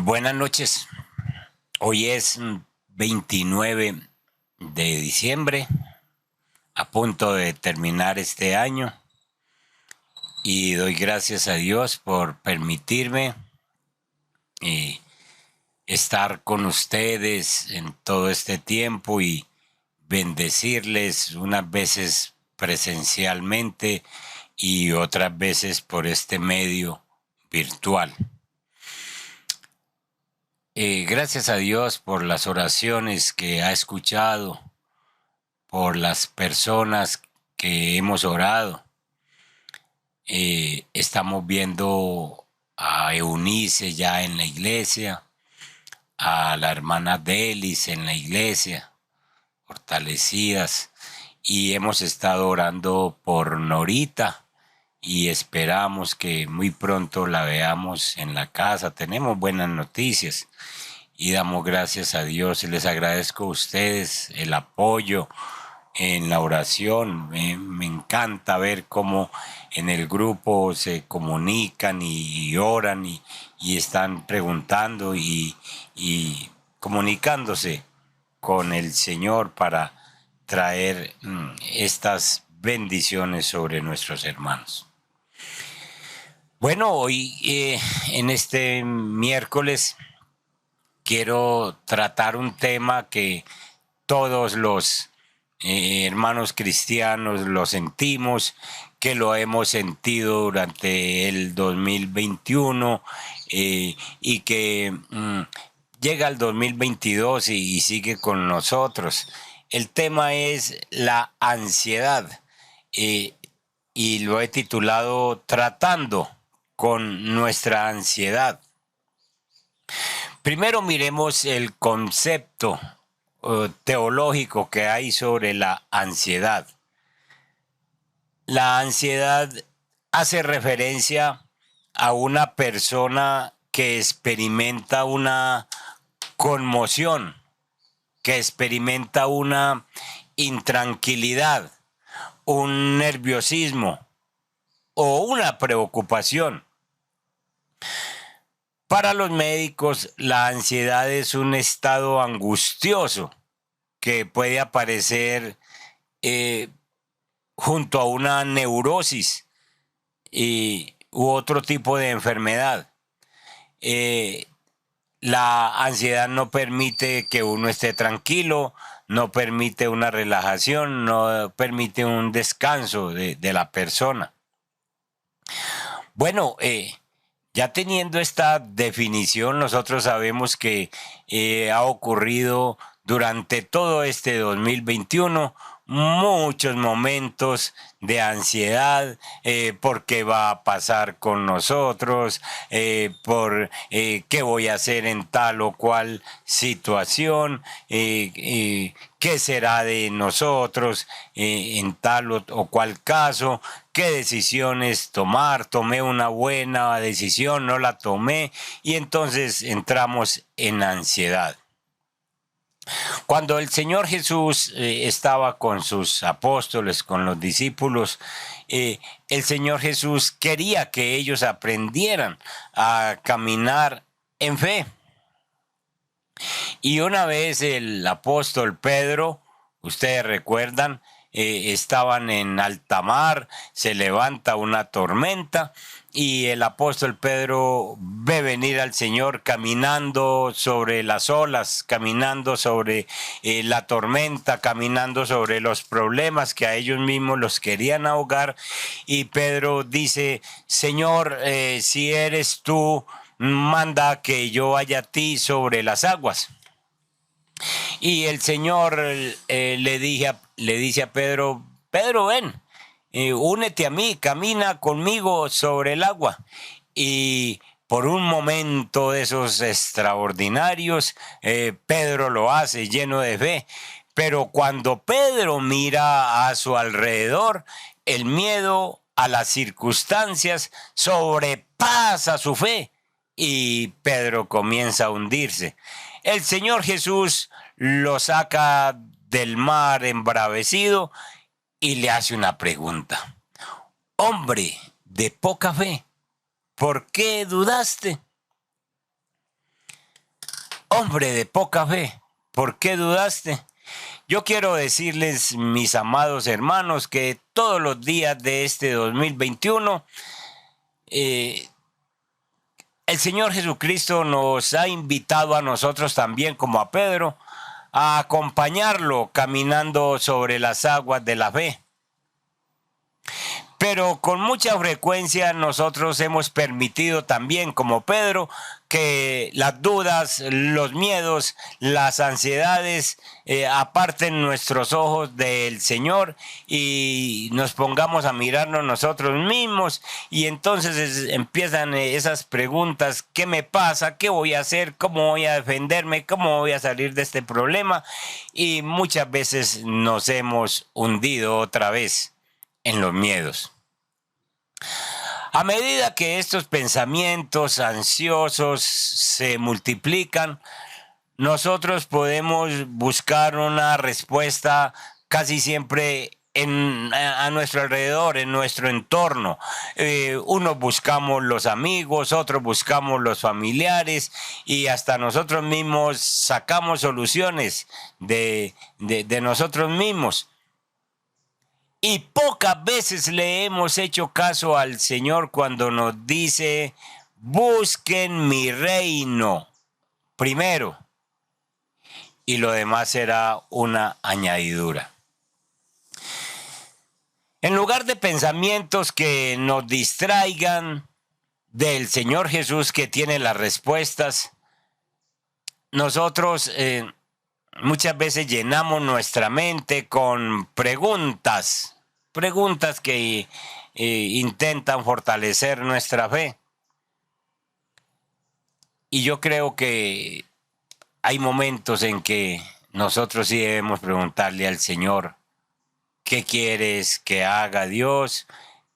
Buenas noches. Hoy es 29 de diciembre, a punto de terminar este año, y doy gracias a Dios por permitirme estar con ustedes en todo este tiempo y bendecirles unas veces presencialmente y otras veces por este medio virtual. Gracias a Dios por las oraciones que ha escuchado, por las personas que hemos orado. Estamos viendo a Eunice ya en la iglesia, a la hermana Delis en la iglesia, fortalecidas, y hemos estado orando por Norita y esperamos que muy pronto la veamos en la casa. Tenemos buenas noticias y damos gracias a Dios y les agradezco a ustedes el apoyo en la oración. Me encanta ver cómo en el grupo se comunican y oran y están preguntando y comunicándose con el Señor para traer estas bendiciones sobre nuestros hermanos. Bueno, hoy en este miércoles quiero tratar un tema que todos los hermanos cristianos lo sentimos, que lo hemos sentido durante el 2021 y que llega el 2022 y sigue con nosotros. El tema es la ansiedad y lo he titulado Tratando con nuestra ansiedad. Primero miremos el concepto teológico que hay sobre la ansiedad. La ansiedad hace referencia a una persona que experimenta una conmoción, que experimenta una intranquilidad, un nerviosismo o una preocupación. Para los médicos, la ansiedad es un estado angustioso que puede aparecer junto a una neurosis u otro tipo de enfermedad. La ansiedad no permite que uno esté tranquilo, no permite una relajación, no permite un descanso de la persona. Bueno, ya teniendo esta definición, nosotros sabemos que ha ocurrido durante todo este 2021 muchos momentos de ansiedad por qué va a pasar con nosotros, por qué voy a hacer en tal o cual situación, qué será de nosotros en tal o cual caso, qué decisiones tomar, tomé una buena decisión, no la tomé, y entonces entramos en ansiedad. Cuando el Señor Jesús estaba con sus apóstoles, con los discípulos, el Señor Jesús quería que ellos aprendieran a caminar en fe. Y una vez el apóstol Pedro, ustedes recuerdan, estaban en alta mar, se levanta una tormenta y el apóstol Pedro ve venir al Señor caminando sobre las olas, caminando sobre la tormenta, caminando sobre los problemas que a ellos mismos los querían ahogar, y Pedro dice: Señor, si eres tú, manda que yo vaya a ti sobre las aguas. Y el Señor le dice a Pedro: Pedro, ven, únete a mí, camina conmigo sobre el agua. Y por un momento de esos extraordinarios, Pedro lo hace lleno de fe. Pero cuando Pedro mira a su alrededor, el miedo a las circunstancias sobrepasa su fe y Pedro comienza a hundirse. El Señor Jesús lo saca del mar embravecido y le hace una pregunta: hombre de poca fe, ¿por qué dudaste? Hombre de poca fe, ¿por qué dudaste? Yo quiero decirles, mis amados hermanos, que todos los días de este 2021, el Señor Jesucristo nos ha invitado a nosotros también, como a Pedro, a acompañarlo caminando sobre las aguas de la fe. Pero con mucha frecuencia nosotros hemos permitido también, como Pedro, que las dudas, los miedos, las ansiedades aparten nuestros ojos del Señor y nos pongamos a mirarnos nosotros mismos, y entonces empiezan esas preguntas: ¿qué me pasa? ¿Qué voy a hacer? ¿Cómo voy a defenderme? ¿Cómo voy a salir de este problema? Y muchas veces nos hemos hundido otra vez en los miedos. A medida que estos pensamientos ansiosos se multiplican, nosotros podemos buscar una respuesta casi siempre a nuestro alrededor, en nuestro entorno. Unos buscamos los amigos, otros buscamos los familiares, y hasta nosotros mismos sacamos soluciones de nosotros mismos. Y pocas veces le hemos hecho caso al Señor cuando nos dice: busquen mi reino primero, y lo demás será una añadidura. En lugar de pensamientos que nos distraigan del Señor Jesús, que tiene las respuestas, nosotros muchas veces llenamos nuestra mente con preguntas que intentan fortalecer nuestra fe. Y yo creo que hay momentos en que nosotros sí debemos preguntarle al Señor: ¿qué quieres que haga, Dios?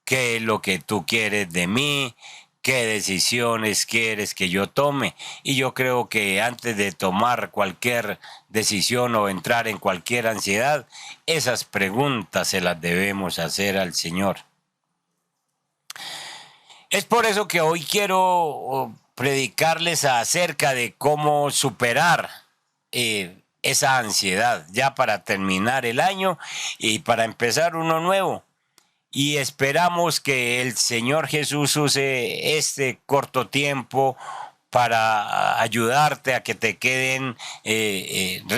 ¿Qué es lo que tú quieres de mí? ¿Qué decisiones quieres que yo tome? Y yo creo que antes de tomar cualquier decisión o entrar en cualquier ansiedad, esas preguntas se las debemos hacer al Señor. Es por eso que hoy quiero predicarles acerca de cómo superar esa ansiedad, ya para terminar el año y para empezar uno nuevo. Y esperamos que el Señor Jesús use este corto tiempo para ayudarte a que te queden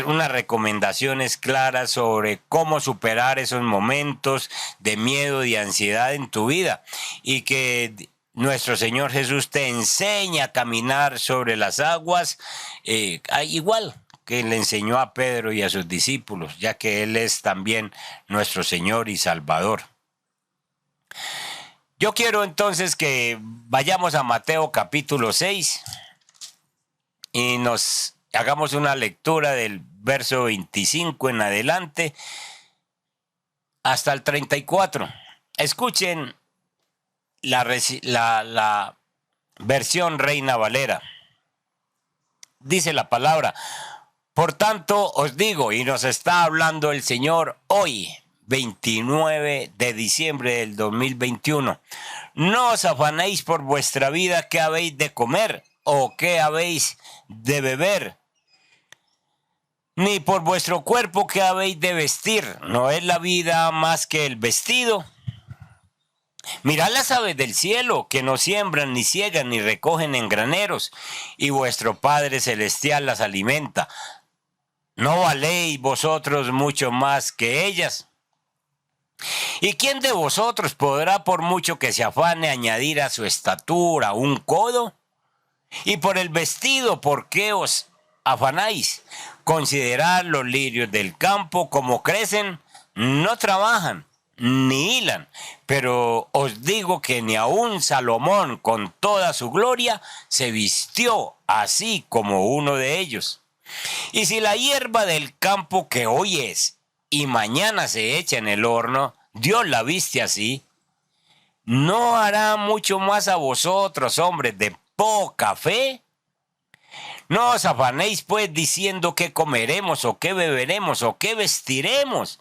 unas recomendaciones claras sobre cómo superar esos momentos de miedo y ansiedad en tu vida, y que nuestro Señor Jesús te enseña a caminar sobre las aguas, igual que le enseñó a Pedro y a sus discípulos, ya que Él es también nuestro Señor y Salvador. Yo quiero entonces que vayamos a Mateo capítulo 6 y nos hagamos una lectura del verso 25 en adelante hasta el 34. Escuchen la versión Reina Valera. Dice la palabra: por tanto os digo, y nos está hablando el Señor hoy, 29 de diciembre del 2021. No os afanéis por vuestra vida, qué habéis de comer o qué habéis de beber, ni por vuestro cuerpo qué habéis de vestir. ¿No es la vida más que el vestido? Mirad las aves del cielo, que no siembran, ni ciegan, ni recogen en graneros, y vuestro Padre Celestial las alimenta. ¿No valéis vosotros mucho más que ellas? ¿Y quién de vosotros podrá, por mucho que se afane, añadir a su estatura un codo? Y por el vestido, ¿por qué os afanáis? Considerad los lirios del campo, como crecen, no trabajan, ni hilan. Pero os digo que ni aun Salomón, con toda su gloria, se vistió así como uno de ellos. Y si la hierba del campo, que hoy es y mañana se echa en el horno, Dios la viste así, ¿no hará mucho más a vosotros, hombres de poca fe? No os afanéis pues diciendo qué comeremos o qué beberemos o qué vestiremos,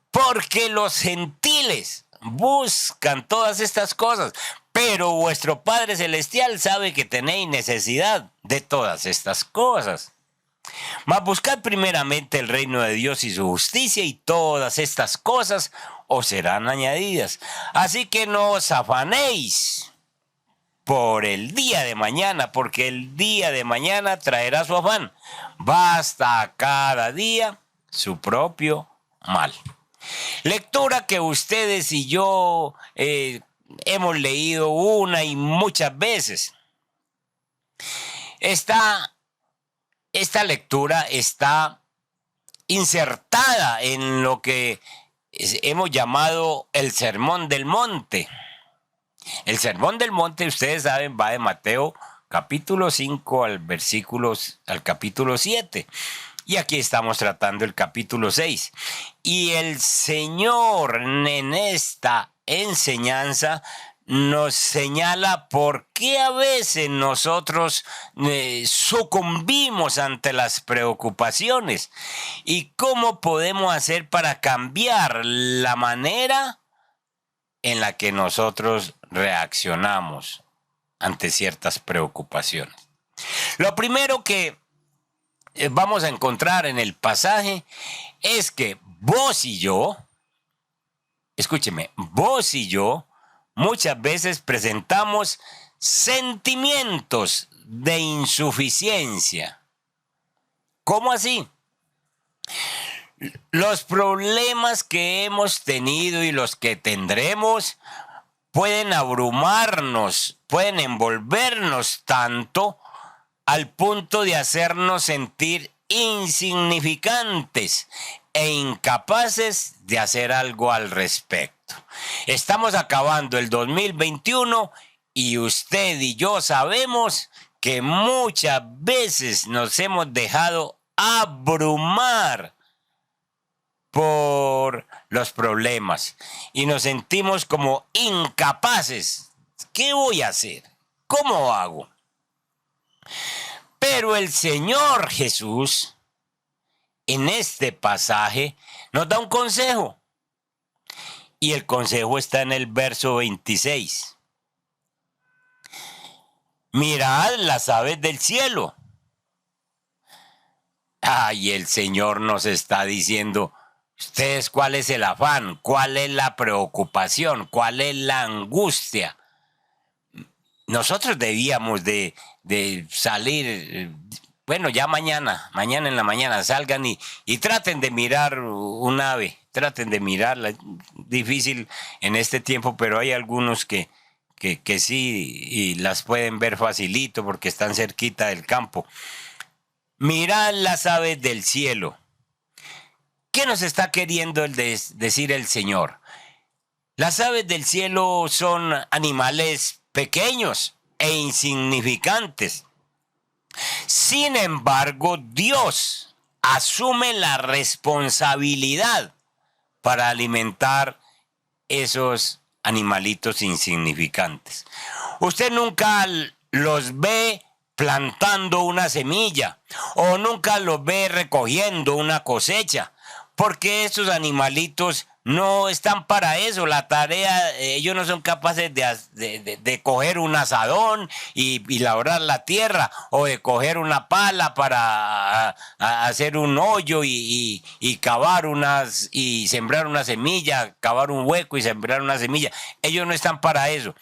porque los gentiles buscan todas estas cosas, pero vuestro Padre Celestial sabe que tenéis necesidad de todas estas cosas. Mas buscad primeramente el reino de Dios y su justicia, y todas estas cosas os serán añadidas. Así que no os afanéis por el día de mañana, porque el día de mañana traerá su afán. Basta a cada día su propio mal. Lectura que ustedes y yo hemos leído una y muchas veces. Esta lectura está insertada en lo que hemos llamado el Sermón del Monte. El Sermón del Monte, ustedes saben, va de Mateo capítulo 5 al capítulo 7. Y aquí estamos tratando el capítulo 6. Y el Señor en esta enseñanza nos señala por qué a veces nosotros sucumbimos ante las preocupaciones y cómo podemos hacer para cambiar la manera en la que nosotros reaccionamos ante ciertas preocupaciones. Lo primero que vamos a encontrar en el pasaje es que vos y yo, escúcheme, vos y yo muchas veces presentamos sentimientos de insuficiencia. ¿Cómo así? Los problemas que hemos tenido y los que tendremos pueden abrumarnos, pueden envolvernos tanto al punto de hacernos sentir insignificantes e incapaces de hacer algo al respecto. Estamos acabando el 2021 y usted y yo sabemos que muchas veces nos hemos dejado abrumar por los problemas y nos sentimos como incapaces. ¿Qué voy a hacer? ¿Cómo hago? Pero el Señor Jesús en este pasaje nos da un consejo. Y el consejo está en el verso 26. Mirad las aves del cielo. Ay, el Señor nos está diciendo, ustedes, ¿cuál es el afán? ¿Cuál es la preocupación? ¿Cuál es la angustia? Nosotros debíamos de salir, bueno, ya mañana en la mañana salgan y traten de mirar un ave, traten de mirarla. Difícil en este tiempo, pero hay algunos que sí y las pueden ver facilito porque están cerquita del campo. Mirad las aves del cielo. ¿Qué nos está queriendo decir el Señor? Las aves del cielo son animales pequeños e insignificantes. Sin embargo, Dios asume la responsabilidad para alimentar esos animalitos insignificantes. Usted nunca los ve plantando una semilla o nunca los ve recogiendo una cosecha, porque esos animalitos no están para eso. La tarea, ellos no son capaces de coger un azadón y labrar la tierra, o de coger una pala para hacer un hoyo y cavar y sembrar una semilla, cavar un hueco y sembrar una semilla. Ellos no están para eso.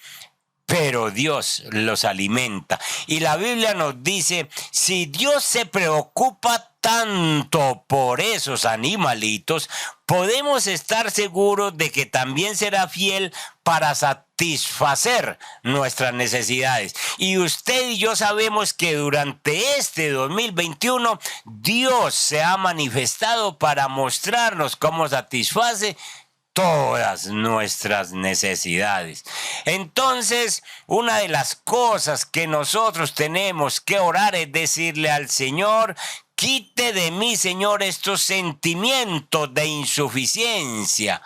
Pero Dios los alimenta. Y la Biblia nos dice, si Dios se preocupa tanto por esos animalitos, podemos estar seguros de que también será fiel para satisfacer nuestras necesidades. Y usted y yo sabemos que durante este 2021, Dios se ha manifestado para mostrarnos cómo satisface todas nuestras necesidades. Entonces, una de las cosas que nosotros tenemos que orar es decirle al Señor, quite de mí, Señor, estos sentimientos de insuficiencia.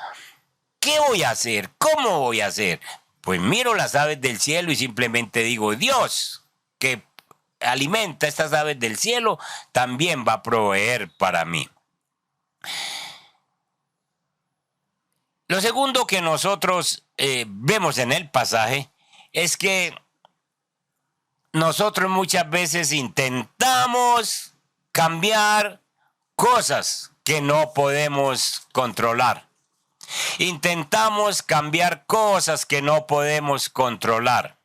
¿Qué voy a hacer? ¿Cómo voy a hacer? Pues miro las aves del cielo y simplemente digo, Dios, que alimenta estas aves del cielo, también va a proveer para mí. Lo segundo que nosotros vemos en el pasaje es que nosotros muchas veces intentamos cambiar cosas que no podemos controlar. Intentamos cambiar cosas que no podemos controlar.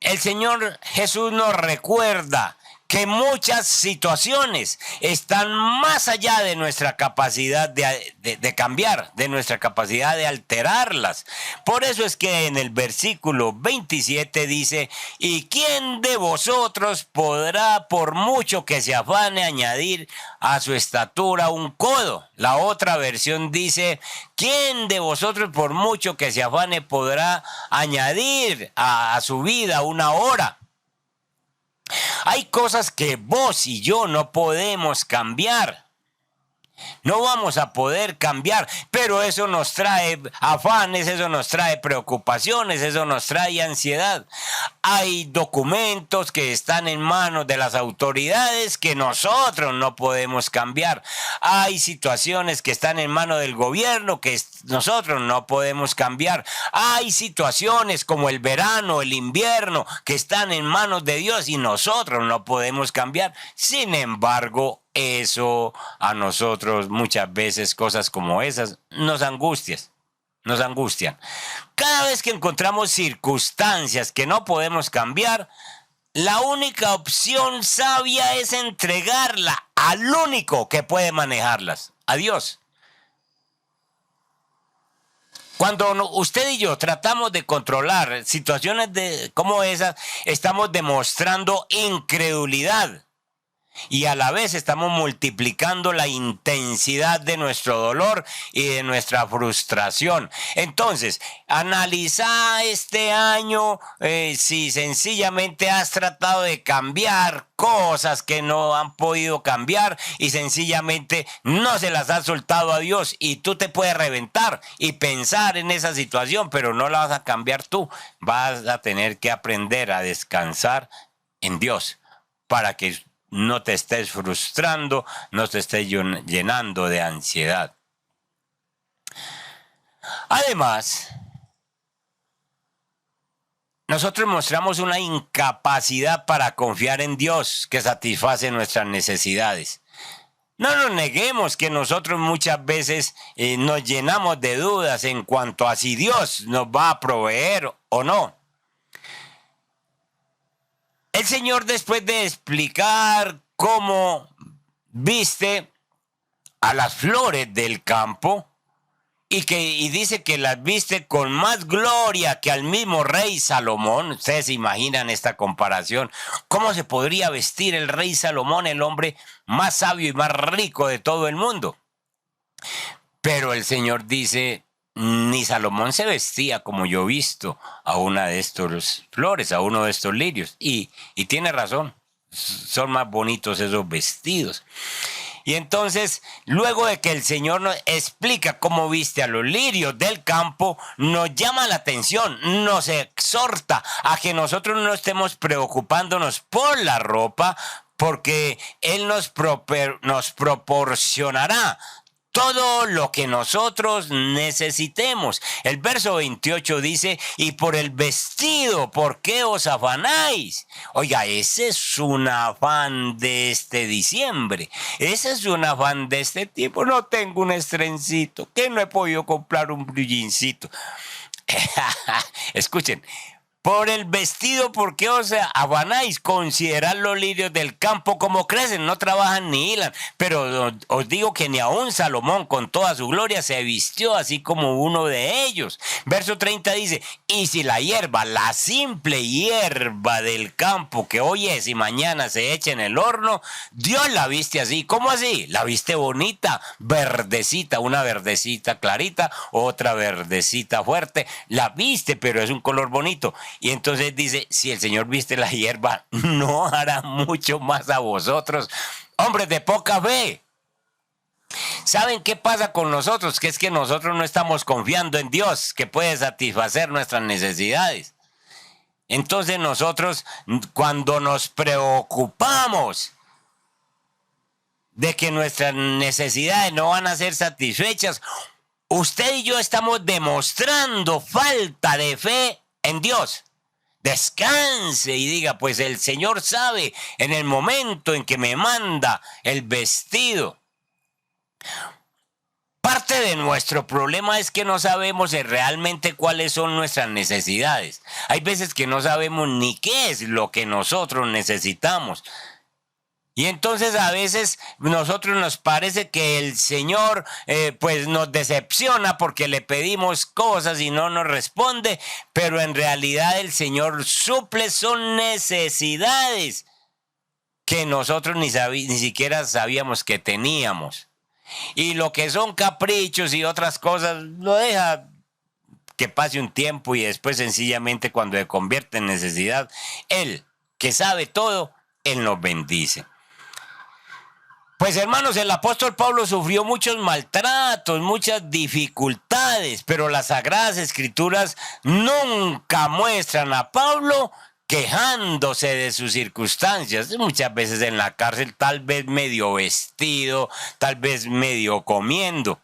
El Señor Jesús nos recuerda que muchas situaciones están más allá de nuestra capacidad de cambiar, de nuestra capacidad de alterarlas. Por eso es que en el versículo 27 dice: ¿y quién de vosotros podrá, por mucho que se afane, añadir a su estatura un codo? La otra versión dice: ¿quién de vosotros, por mucho que se afane, podrá añadir a su vida una hora? Hay cosas que vos y yo no podemos cambiar. No vamos a poder cambiar, pero eso nos trae afanes, eso nos trae preocupaciones, eso nos trae ansiedad. Hay documentos que están en manos de las autoridades que nosotros no podemos cambiar. Hay situaciones que están en manos del gobierno que nosotros no podemos cambiar. Hay situaciones como el verano, el invierno, que están en manos de Dios y nosotros no podemos cambiar. Sin embargo, eso a nosotros muchas veces, cosas como esas, nos angustian. Cada vez que encontramos circunstancias que no podemos cambiar, la única opción sabia es entregarla al único que puede manejarlas, a Dios. Cuando usted y yo tratamos de controlar situaciones como esas, estamos demostrando incredulidad. Y a la vez estamos multiplicando la intensidad de nuestro dolor y de nuestra frustración. Entonces, analiza este año si sencillamente has tratado de cambiar cosas que no han podido cambiar y sencillamente no se las has soltado a Dios, y tú te puedes reventar y pensar en esa situación, pero no la vas a cambiar tú. Vas a tener que aprender a descansar en Dios para que no te estés frustrando, no te estés llenando de ansiedad. Además, nosotros mostramos una incapacidad para confiar en Dios que satisface nuestras necesidades. No nos neguemos que nosotros muchas veces nos llenamos de dudas en cuanto a si Dios nos va a proveer o no. El Señor, después de explicar cómo viste a las flores del campo y dice que las viste con más gloria que al mismo rey Salomón. Ustedes se imaginan esta comparación. ¿Cómo se podría vestir el rey Salomón, el hombre más sabio y más rico de todo el mundo? Pero el Señor dice: ni Salomón se vestía como yo he visto a una de estas flores, a uno de estos lirios. Y tiene razón, son más bonitos esos vestidos. Y entonces, luego de que el Señor nos explica cómo viste a los lirios del campo, nos llama la atención, nos exhorta a que nosotros no estemos preocupándonos por la ropa, porque Él nos proporcionará todo lo que nosotros necesitemos. El verso 28 dice: y por el vestido, ¿por qué os afanáis? Oiga, ese es un afán de este diciembre. Ese es un afán de este tipo. No tengo un estrencito, que no he podido comprar un brillincito. Escuchen. Por el vestido, ¿por qué os afanáis? Considerad los lirios del campo como crecen, no trabajan ni hilan. Pero os digo que ni aun Salomón con toda su gloria se vistió así como uno de ellos. Verso 30 dice: y si la hierba, la simple hierba del campo, que hoy es y mañana se echa en el horno, Dios la viste así. ¿Cómo así? La viste bonita, verdecita, una verdecita clarita, otra verdecita fuerte. La viste, pero es un color bonito. Y entonces dice: si el Señor viste la hierba, ¿no hará mucho más a vosotros, hombres de poca fe? ¿Saben qué pasa con nosotros? Que es que nosotros no estamos confiando en Dios, que puede satisfacer nuestras necesidades. Entonces nosotros, cuando nos preocupamos de que nuestras necesidades no van a ser satisfechas, usted y yo estamos demostrando falta de fe en Dios. descanse y diga, pues el Señor sabe en el momento en que me manda el vestido. Parte de nuestro problema es que no sabemos realmente cuáles son nuestras necesidades. Hay veces que no sabemos ni qué es lo que nosotros necesitamos. Y entonces a veces nosotros nos parece que el Señor pues nos decepciona porque le pedimos cosas y no nos responde, pero en realidad el Señor suple son necesidades que nosotros ni siquiera sabíamos que teníamos. Y lo que son caprichos y otras cosas lo deja que pase un tiempo y después sencillamente cuando se convierte en necesidad, Él, que sabe todo, Él nos bendice. Pues hermanos, el apóstol Pablo sufrió muchos maltratos, muchas dificultades, pero las Sagradas Escrituras nunca muestran a Pablo quejándose de sus circunstancias. Muchas veces en la cárcel, tal vez medio vestido, tal vez medio comiendo.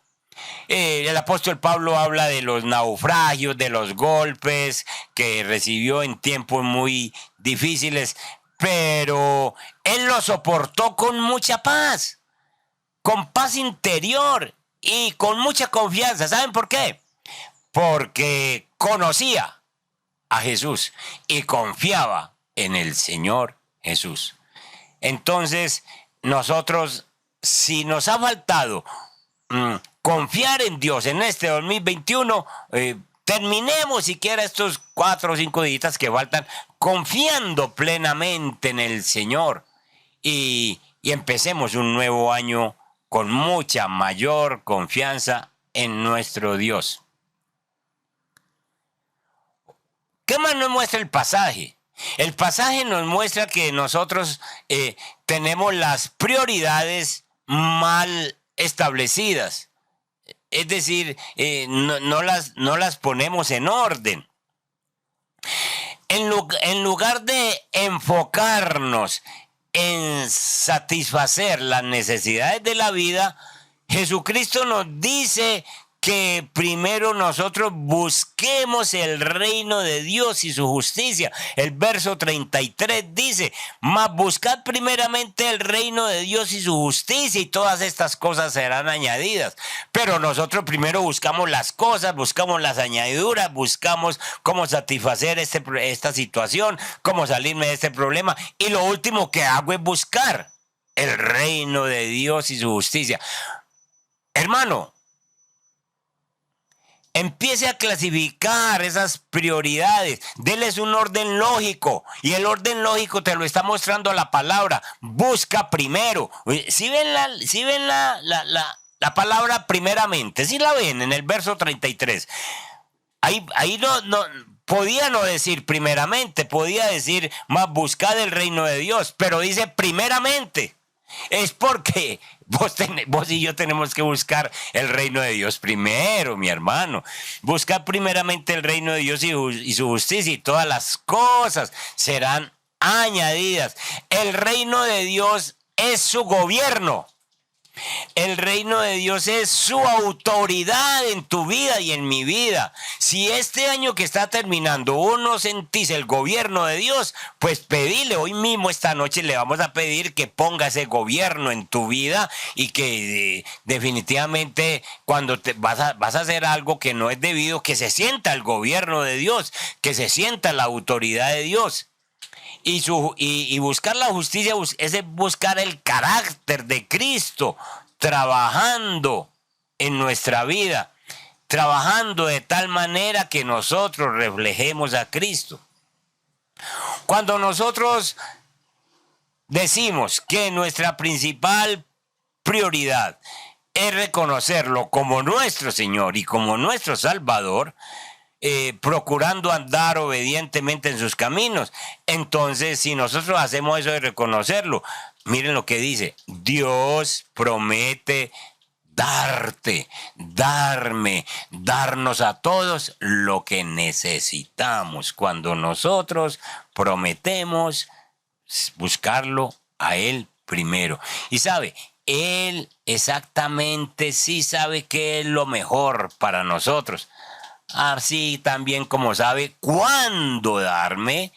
El apóstol Pablo habla de los naufragios, de los golpes que recibió en tiempos muy difíciles, pero él lo soportó con mucha paz, con paz interior y con mucha confianza. ¿Saben por qué? Porque conocía a Jesús y confiaba en el Señor Jesús. Entonces, nosotros, si nos ha faltado confiar en Dios en este 2021, terminemos siquiera estos 4 o 5 días que faltan confiando plenamente en el Señor y empecemos un nuevo año con mucha mayor confianza en nuestro Dios. ¿Qué más nos muestra el pasaje? El pasaje nos muestra que nosotros tenemos las prioridades mal establecidas. Es decir, no las ponemos en orden. En lugar de enfocarnos en satisfacer las necesidades de la vida, Jesucristo nos dice que primero nosotros busquemos el reino de Dios y su justicia. El verso 33 dice, mas buscad primeramente el reino de Dios y su justicia y todas estas cosas serán añadidas. Pero nosotros primero buscamos las cosas, buscamos las añadiduras, buscamos cómo satisfacer esta situación, cómo salirme de este problema. Y lo último que hago es buscar el reino de Dios y su justicia. Hermano, empiece a clasificar esas prioridades, déles un orden lógico y el orden lógico te lo está mostrando la palabra. Busca primero. Si ven la palabra primeramente, si la ven en el verso 33, ahí no podía no decir primeramente, podía decir más buscad el reino de Dios, pero dice primeramente. Es porque vos y yo tenemos que buscar el reino de Dios primero, mi hermano. Busca primeramente el reino de Dios y su justicia y todas las cosas serán añadidas. El reino de Dios es su gobierno. El reino de Dios es su autoridad en tu vida y en mi vida. Si este año que está terminando vos no sentís el gobierno de Dios, pues pedile hoy mismo, esta noche le vamos a pedir que ponga ese gobierno en tu vida y que definitivamente cuando vas a hacer algo que no es debido, que se sienta el gobierno de Dios, que se sienta la autoridad de Dios. Y buscar la justicia es buscar el carácter de Cristo, trabajando en nuestra vida, trabajando de tal manera que nosotros reflejemos a Cristo. Cuando nosotros decimos que nuestra principal prioridad es reconocerlo como nuestro Señor y como nuestro Salvador, procurando andar obedientemente en sus caminos. Entonces, si nosotros hacemos eso de reconocerlo, miren lo que dice: Dios promete darnos a todos lo que necesitamos cuando nosotros prometemos buscarlo a Él primero. Y sabe, Él exactamente sí sabe qué es lo mejor para nosotros. así también como sabe cuándo darme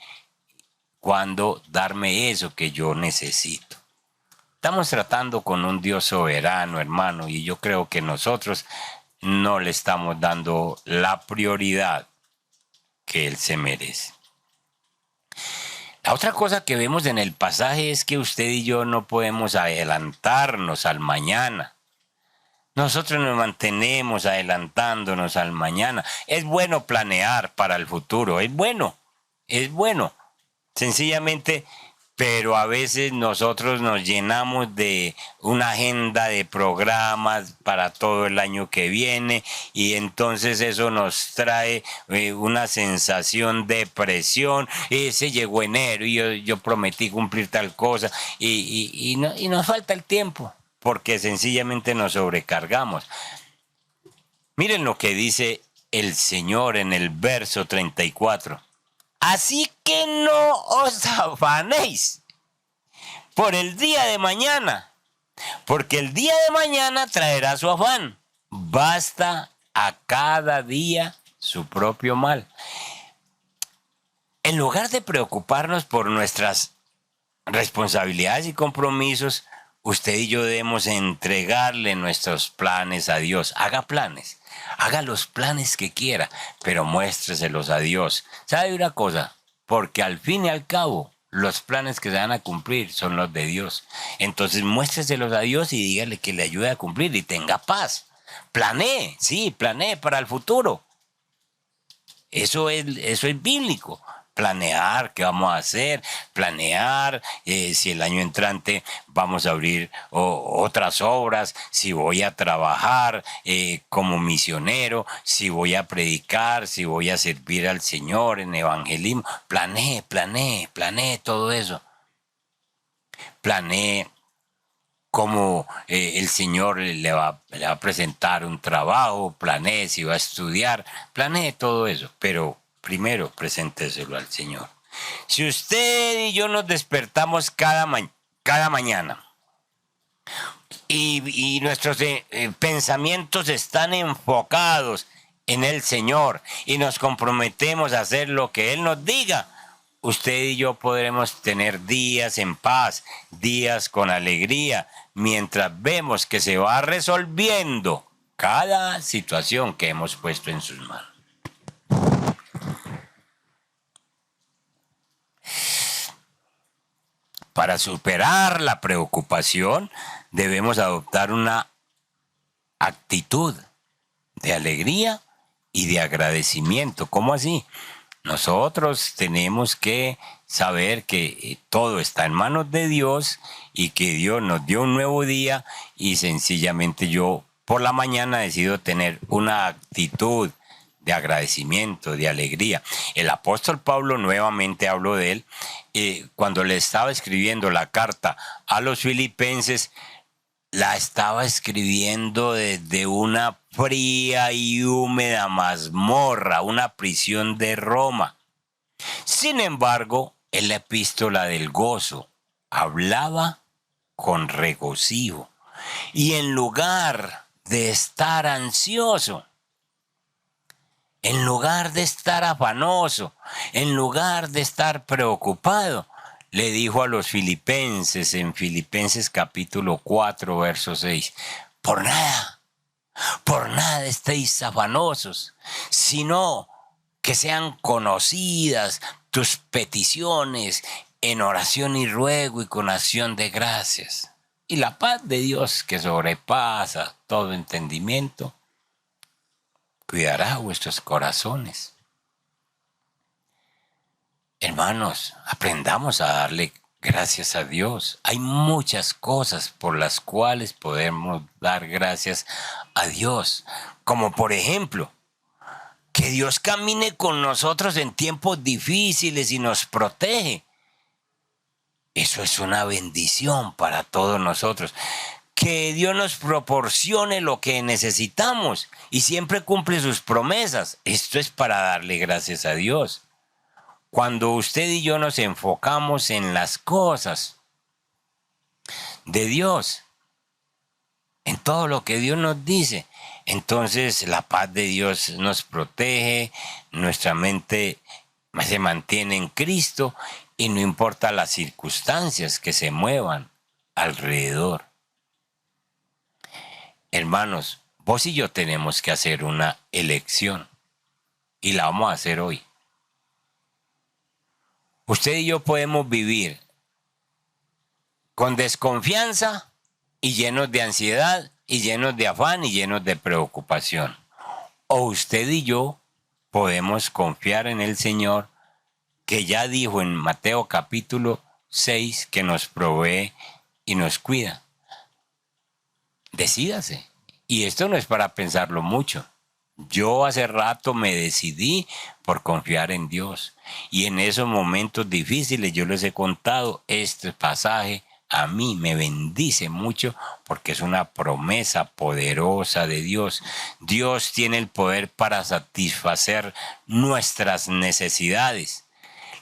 eso que yo necesito. Estamos tratando con un Dios soberano, hermano, y yo creo que nosotros no le estamos dando la prioridad que Él se merece. La otra cosa que vemos en el pasaje es que usted y yo no podemos adelantarnos al mañana. Nosotros nos mantenemos adelantándonos al mañana. Es bueno planear para el futuro, es bueno, sencillamente, pero a veces nosotros nos llenamos de una agenda de programas para todo el año que viene y entonces eso nos trae una sensación de presión. Se llegó enero y yo prometí cumplir tal cosa y nos falta el tiempo porque sencillamente nos sobrecargamos. Miren lo que dice el Señor en el verso 34. Así que no os afanéis por el día de mañana, porque el día de mañana traerá su afán. Basta a cada día su propio mal. En lugar de preocuparnos por nuestras responsabilidades y compromisos, usted y yo debemos entregarle nuestros planes a Dios. Haga planes. Haga los planes que quiera, pero muéstreselos a Dios. ¿Sabe una cosa? Porque al fin y al cabo, los planes que se van a cumplir son los de Dios. Entonces muéstreselos a Dios y dígale que le ayude a cumplir y tenga paz. Planee, sí, planee para el futuro. Eso es bíblico. Planear qué vamos a hacer, planear si el año entrante vamos a abrir otras obras, si voy a trabajar como misionero, si voy a predicar, si voy a servir al Señor en evangelismo. Planee todo eso. Planee cómo el Señor le va a presentar un trabajo, planee si va a estudiar, planee todo eso, pero primero presénteselo al Señor. Si usted y yo nos despertamos cada mañana y nuestros pensamientos están enfocados en el Señor y nos comprometemos a hacer lo que Él nos diga, usted y yo podremos tener días en paz, días con alegría, mientras vemos que se va resolviendo cada situación que hemos puesto en sus manos. Para superar la preocupación, debemos adoptar una actitud de alegría y de agradecimiento. ¿Cómo así? Nosotros tenemos que saber que todo está en manos de Dios y que Dios nos dio un nuevo día y sencillamente yo por la mañana decido tener una actitud de agradecimiento, de alegría. El apóstol Pablo, nuevamente hablo de él, cuando le estaba escribiendo la carta a los filipenses, la estaba escribiendo desde una fría y húmeda mazmorra, una prisión de Roma. Sin embargo, en la epístola del gozo hablaba con regocijo y en lugar de estar ansioso, en lugar de estar afanoso, en lugar de estar preocupado, le dijo a los filipenses en Filipenses capítulo 4, verso 6, por nada estéis afanosos, sino que sean conocidas tus peticiones en oración y ruego y con acción de gracias. Y la paz de Dios que sobrepasa todo entendimiento, cuidará vuestros corazones. Hermanos, aprendamos a darle gracias a Dios. Hay muchas cosas por las cuales podemos dar gracias a Dios. Como por ejemplo, que Dios camine con nosotros en tiempos difíciles y nos protege. Eso es una bendición para todos nosotros. Que Dios nos proporcione lo que necesitamos y siempre cumple sus promesas. Esto es para darle gracias a Dios. Cuando usted y yo nos enfocamos en las cosas de Dios, en todo lo que Dios nos dice, Entonces la paz de Dios nos protege, nuestra mente se mantiene en Cristo y no importa las circunstancias que se muevan alrededor. Hermanos, vos y yo tenemos que hacer una elección y la vamos a hacer hoy. Usted y yo podemos vivir con desconfianza y llenos de ansiedad y llenos de afán y llenos de preocupación. O usted y yo podemos confiar en el Señor, que ya dijo en Mateo capítulo 6 que nos provee y nos cuida. Decídase. Y esto no es para pensarlo mucho. Yo hace rato me decidí por confiar en Dios. Y en esos momentos difíciles yo les he contado este pasaje. A mí me bendice mucho porque es una promesa poderosa de Dios. Dios tiene el poder para satisfacer nuestras necesidades.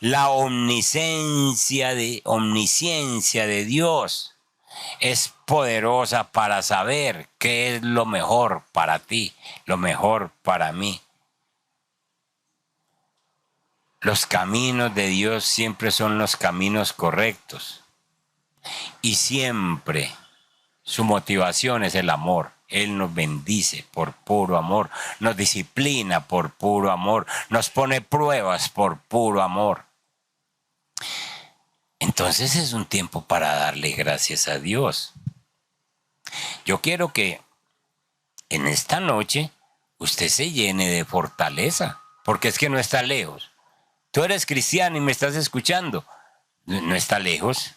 La omnisciencia de Dios es poderosa para saber qué es lo mejor para ti, lo mejor para mí. Los caminos de Dios siempre son los caminos correctos. Y siempre su motivación es el amor. Él nos bendice por puro amor, nos disciplina por puro amor, nos pone pruebas por puro amor. Entonces es un tiempo para darle gracias a Dios. Yo quiero que en esta noche usted se llene de fortaleza, porque es que no está lejos. Tú eres cristiano y me estás escuchando. No está lejos.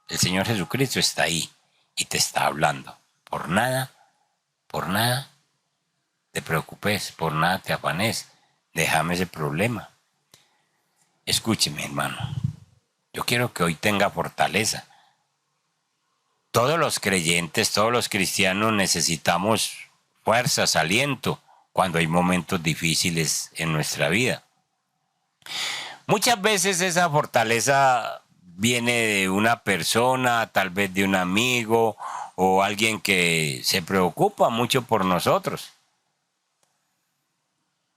El Señor Jesucristo está ahí y te está hablando. Por nada te preocupes, por nada te afanes. Déjame ese problema. Escúcheme, hermano. Yo quiero que hoy tenga fortaleza. Todos los creyentes, todos los cristianos necesitamos fuerzas, aliento, cuando hay momentos difíciles en nuestra vida. Muchas veces esa fortaleza viene de una persona, tal vez de un amigo o alguien que se preocupa mucho por nosotros.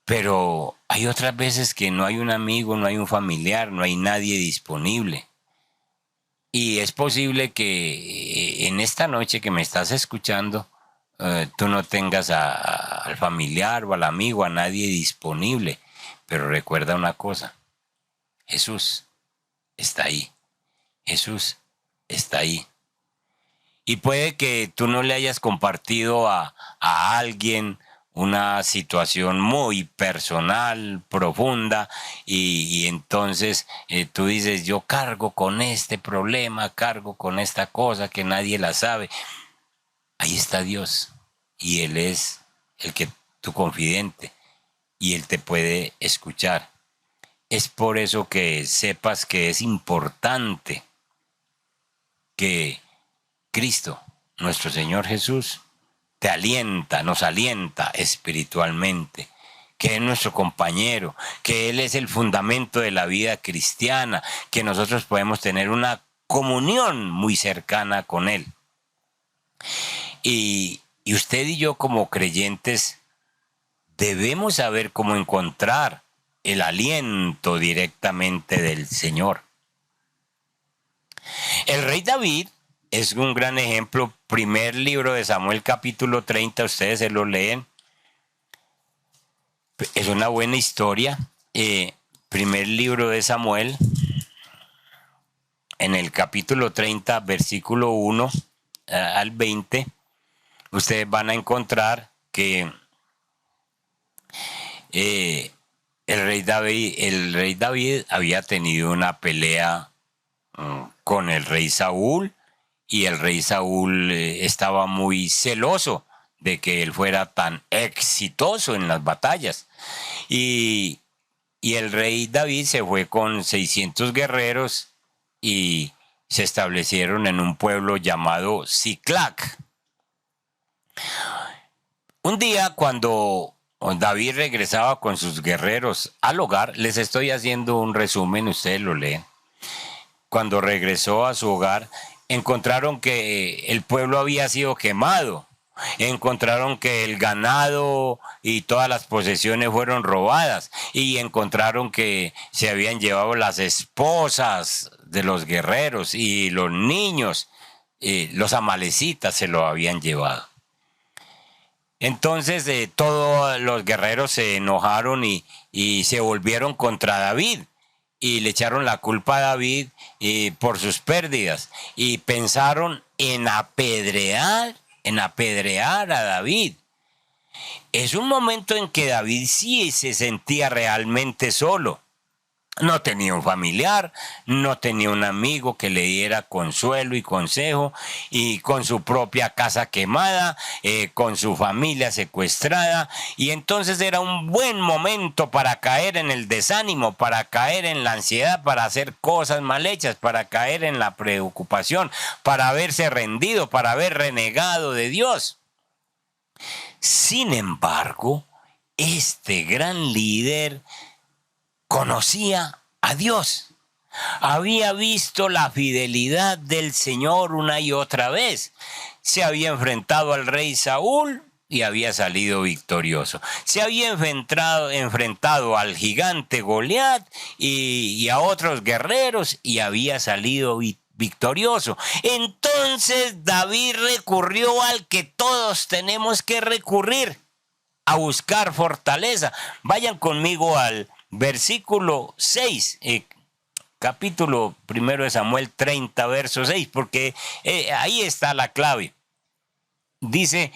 Pero hay otras veces que no hay un amigo, no hay un familiar, no hay nadie disponible. Y es posible que en esta noche que me estás escuchando, tú no tengas al familiar o al amigo, a nadie disponible. Pero recuerda una cosa, Jesús está ahí. Jesús está ahí. Y puede que tú no le hayas compartido a alguien una situación muy personal, profunda, y entonces tú dices, yo cargo con este problema, cargo con esta cosa que nadie la sabe. Ahí está Dios, y Él es el que tu confidente, y Él te puede escuchar. Es por eso que sepas que es importante que Cristo, nuestro Señor Jesús, te alienta, nos alienta espiritualmente, que es nuestro compañero, que Él es el fundamento de la vida cristiana, que nosotros podemos tener una comunión muy cercana con Él. Y usted y yo como creyentes debemos saber cómo encontrar el aliento directamente del Señor. El rey David es un gran ejemplo. Primer libro de Samuel, capítulo 30, ustedes se lo leen. Es una buena historia. Primer libro de Samuel, en el capítulo 30, versículo 1 al 20, ustedes van a encontrar que el rey David había tenido una pelea con el rey Saúl, y el rey Saúl estaba muy celoso de que él fuera tan exitoso en las batallas. Y el rey David se fue con 600 guerreros y se establecieron en un pueblo llamado Siclac. Un día, cuando David regresaba con sus guerreros al hogar, les estoy haciendo un resumen, ustedes lo leen. Cuando regresó a su hogar, encontraron que el pueblo había sido quemado, Encontraron que el ganado y todas las posesiones fueron robadas y encontraron que se habían llevado las esposas de los guerreros y los niños, los amalecitas se lo habían llevado. Entonces todos los guerreros se enojaron y se volvieron contra David y le echaron la culpa a David por sus pérdidas y pensaron en apedrear a David. Es un momento en que David sí se sentía realmente solo. No tenía un familiar, no tenía un amigo que le diera consuelo y consejo, y con su propia casa quemada, con su familia secuestrada, y entonces era un buen momento para caer en el desánimo, para caer en la ansiedad, para hacer cosas mal hechas, para caer en la preocupación, para haberse rendido, para haber renegado de Dios. Sin embargo, este gran líder conocía a Dios. Había visto la fidelidad del Señor una y otra vez. Se había enfrentado al rey Saúl y había salido victorioso. Se había enfrentado al gigante Goliat y a otros guerreros y había salido victorioso. Entonces David recurrió al que todos tenemos que recurrir, a buscar fortaleza. Vayan conmigo al versículo 6, capítulo 1 de Samuel 30, verso 6, porque ahí está la clave. Dice,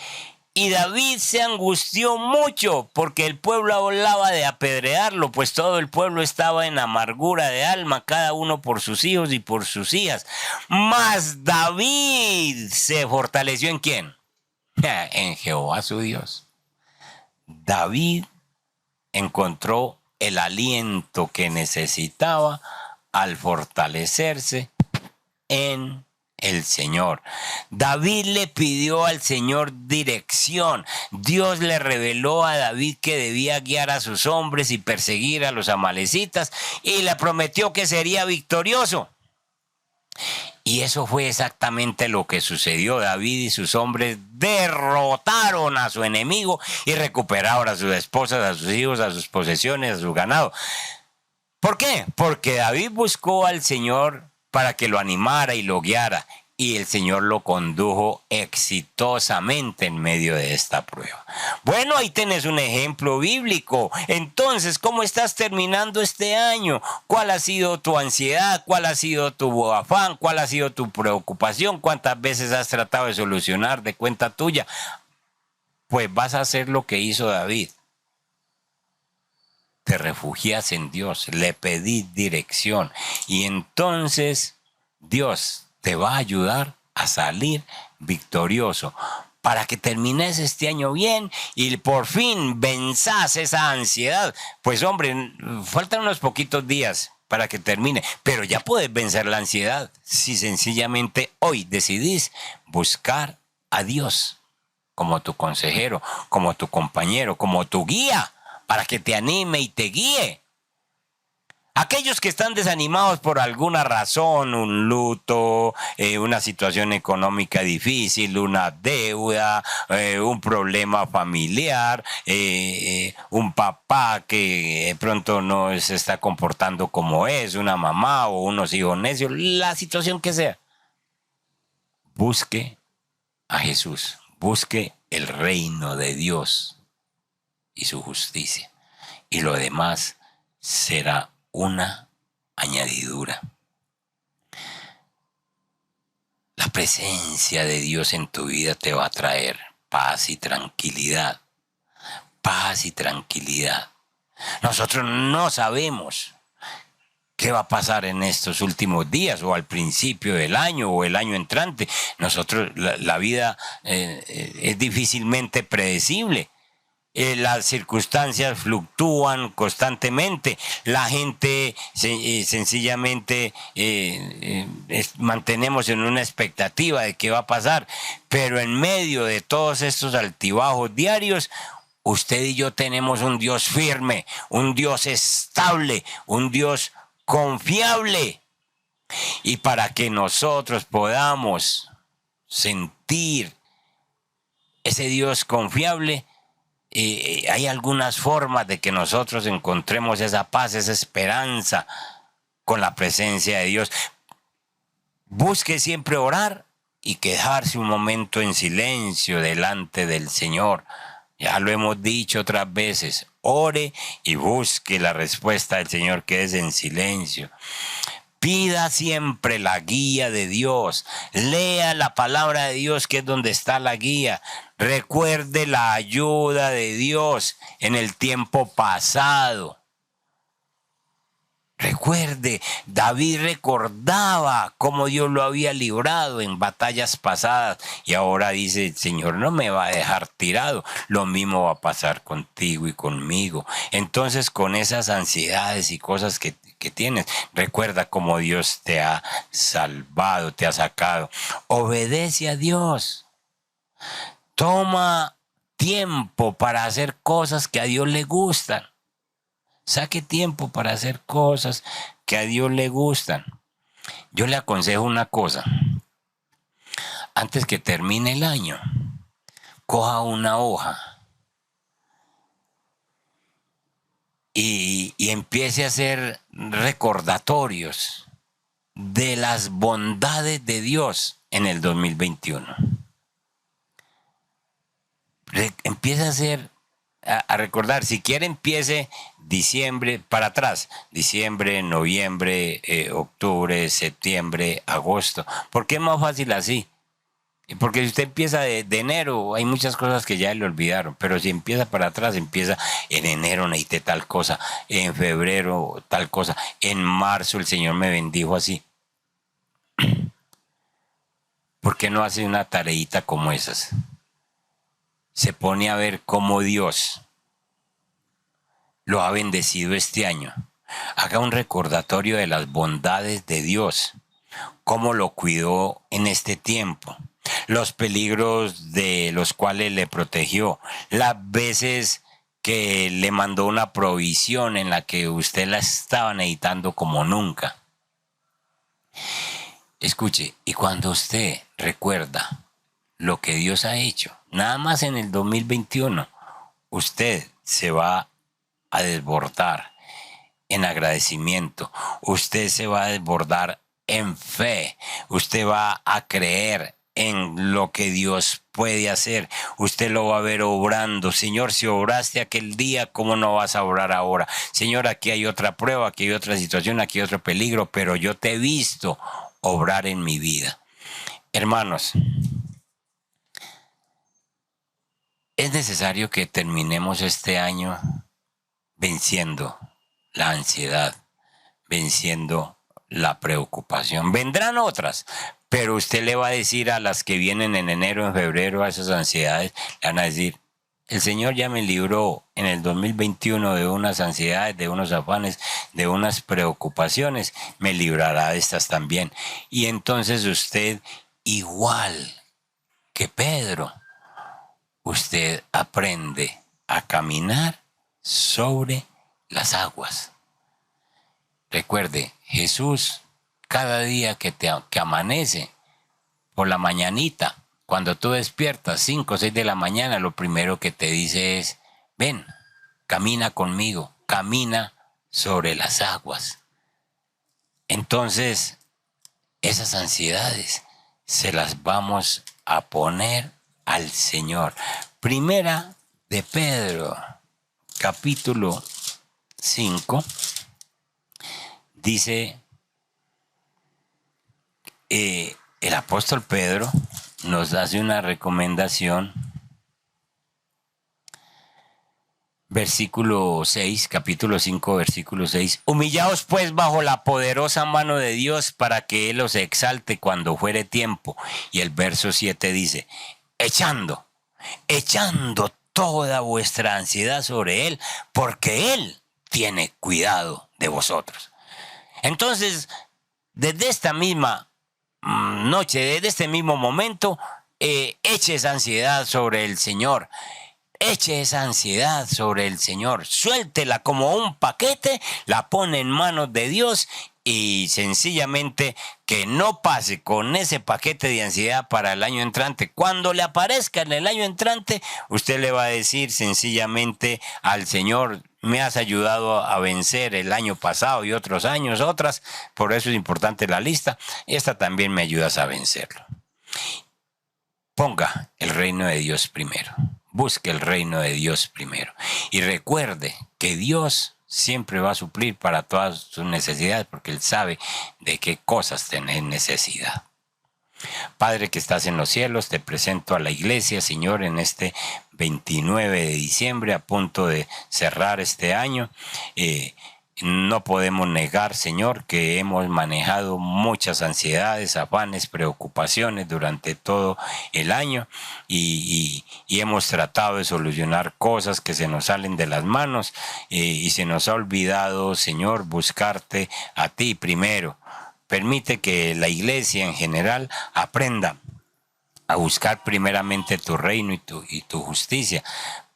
y David se angustió mucho porque el pueblo hablaba de apedrearlo, pues todo el pueblo estaba en amargura de alma, cada uno por sus hijos y por sus hijas. Mas David se fortaleció ¿en quién? En Jehová su Dios. David encontró el aliento que necesitaba al fortalecerse en el Señor. David le pidió al Señor dirección. Dios le reveló a David que debía guiar a sus hombres y perseguir a los amalecitas y le prometió que sería victorioso. Y eso fue exactamente lo que sucedió. David y sus hombres derrotaron a su enemigo y recuperaron a sus esposas, a sus hijos, a sus posesiones, a su ganado. ¿Por qué? Porque David buscó al Señor para que lo animara y lo guiara. Y el Señor lo condujo exitosamente en medio de esta prueba. Bueno, ahí tenés un ejemplo bíblico. Entonces, ¿cómo estás terminando este año? ¿Cuál ha sido tu ansiedad? ¿Cuál ha sido tu afán? ¿Cuál ha sido tu preocupación? ¿Cuántas veces has tratado de solucionar de cuenta tuya? Pues vas a hacer lo que hizo David. Te refugias en Dios, le pedís dirección y entonces Dios te va a ayudar a salir victorioso para que termines este año bien y por fin venzás esa ansiedad. Pues hombre, faltan unos poquitos días para que termine, pero ya puedes vencer la ansiedad si sencillamente hoy decidís buscar a Dios como tu consejero, como tu compañero, como tu guía, para que te anime y te guíe. Aquellos que están desanimados por alguna razón, un luto, una situación económica difícil, una deuda, un problema familiar, un papá que de pronto no se está comportando como es, una mamá o unos hijos necios, la situación que sea. Busque a Jesús, busque el reino de Dios y su justicia. Y lo demás será una añadidura. La presencia de Dios en tu vida te va a traer paz y tranquilidad. Paz y tranquilidad. Nosotros no sabemos qué va a pasar en estos últimos días o al principio del año o el año entrante. Nosotros, la vida es difícilmente predecible. Las circunstancias fluctúan constantemente. La gente sencillamente mantenemos en una expectativa de qué va a pasar. Pero en medio de todos estos altibajos diarios, usted y yo tenemos un Dios firme, un Dios estable, un Dios confiable. Y para que nosotros podamos sentir ese Dios confiable, hay algunas formas de que nosotros encontremos esa paz, esa esperanza con la presencia de Dios. Busque siempre orar y quedarse un momento en silencio delante del Señor. Ya lo hemos dicho otras veces, ore y busque la respuesta del Señor, quédese en silencio. Pida siempre la guía de Dios. Lea la palabra de Dios, que es donde está la guía. Recuerde la ayuda de Dios en el tiempo pasado. Recuerde, David recordaba cómo Dios lo había librado en batallas pasadas y ahora dice, el Señor no me va a dejar tirado, lo mismo va a pasar contigo y conmigo. Entonces, con esas ansiedades y cosas que tienes, recuerda cómo Dios te ha salvado, te ha sacado. Obedece a Dios. Toma tiempo para hacer cosas que a Dios le gustan. Saque tiempo para hacer cosas que a Dios le gustan. Yo le aconsejo una cosa. Antes que termine el año, coja una hoja y empiece a hacer recordatorios de las bondades de Dios en el 2021. Empiece a hacer, a recordar, si quiere empiece diciembre para atrás, diciembre, noviembre, octubre, septiembre, agosto, porque es más fácil así. Porque si usted empieza de enero, hay muchas cosas que ya le olvidaron, pero si empieza para atrás, empieza en enero necesité tal cosa, en febrero tal cosa, en marzo el Señor me bendijo así. ¿Por qué no hace una tareita como esas? Se pone a ver cómo Dios lo ha bendecido este año. Haga un recordatorio de las bondades de Dios, cómo lo cuidó en este tiempo, los peligros de los cuales le protegió, las veces que le mandó una provisión en la que usted la estaba necesitando como nunca. Escuche, y cuando usted recuerda lo que Dios ha hecho, nada más en el 2021, usted se va a desbordar en agradecimiento, usted se va a desbordar en fe, usted va a creer en lo que Dios puede hacer, usted lo va a ver obrando. Señor, si obraste aquel día, ¿cómo no vas a obrar ahora? Señor, aquí hay otra prueba, aquí hay otra situación, aquí hay otro peligro, pero yo te he visto obrar en mi vida. Hermanos, es necesario que terminemos este año venciendo la ansiedad, venciendo la preocupación. Vendrán otras, pero usted le va a decir a las que vienen en enero, en febrero, a esas ansiedades, le van a decir, el Señor ya me libró en el 2021 de unas ansiedades, de unos afanes, de unas preocupaciones, me librará de estas también. Y entonces usted, igual que Pedro, usted aprende a caminar sobre las aguas. Recuerde, Jesús, cada día que amanece, por la mañanita, cuando tú despiertas, 5 o 6 de la mañana, lo primero que te dice es, ven, camina conmigo, camina sobre las aguas. Entonces, esas ansiedades se las vamos a poner al Señor. Primera de Pedro, capítulo 5, dice, el apóstol Pedro nos hace una recomendación. Versículo 6, capítulo 5, versículo 6. Humillaos pues bajo la poderosa mano de Dios para que Él os exalte cuando fuere tiempo. Y el verso 7 dice, echando toda vuestra ansiedad sobre Él, porque Él tiene cuidado de vosotros. Entonces, desde esta misma noche, desde este mismo momento, eche esa ansiedad sobre el Señor. eche esa ansiedad sobre el Señor, suéltela como un paquete, la pone en manos de Dios y sencillamente que no pase con ese paquete de ansiedad para el año entrante. Cuando le aparezca en el año entrante, usted le va a decir sencillamente al Señor: me has ayudado a vencer el año pasado y otros años, otras, por eso es importante la lista. Esta también me ayudas a vencerlo. Ponga el reino de Dios primero. Busque el reino de Dios primero. Y recuerde que Dios siempre va a suplir para todas sus necesidades, porque Él sabe de qué cosas tenés necesidad. Padre que estás en los cielos, te presento a la iglesia, Señor, en este 29 de diciembre, a punto de cerrar este año. No podemos negar, Señor, que hemos manejado muchas ansiedades, afanes, preocupaciones durante todo el año y hemos tratado de solucionar cosas que se nos salen de las manos y se nos ha olvidado, Señor, buscarte a ti primero. Permite que la iglesia en general aprenda a buscar primeramente tu reino y tu justicia,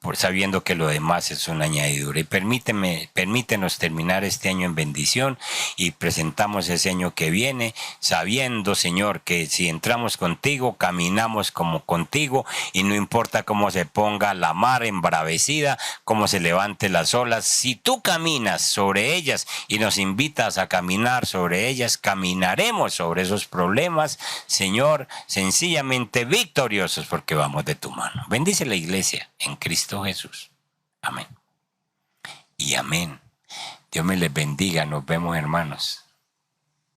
por sabiendo que lo demás es una añadidura. Y permítenos terminar este año en bendición y presentamos ese año que viene, sabiendo, Señor, que si entramos contigo, caminamos como contigo, y no importa cómo se ponga la mar embravecida, cómo se levante las olas, si tú caminas sobre ellas y nos invitas a caminar sobre ellas, caminaremos sobre esos problemas, Señor, sencillamente victoriosos, porque vamos de tu mano. Bendice la iglesia en Cristo Jesús. Amén. Y amén. Dios me les bendiga. Nos vemos, hermanos.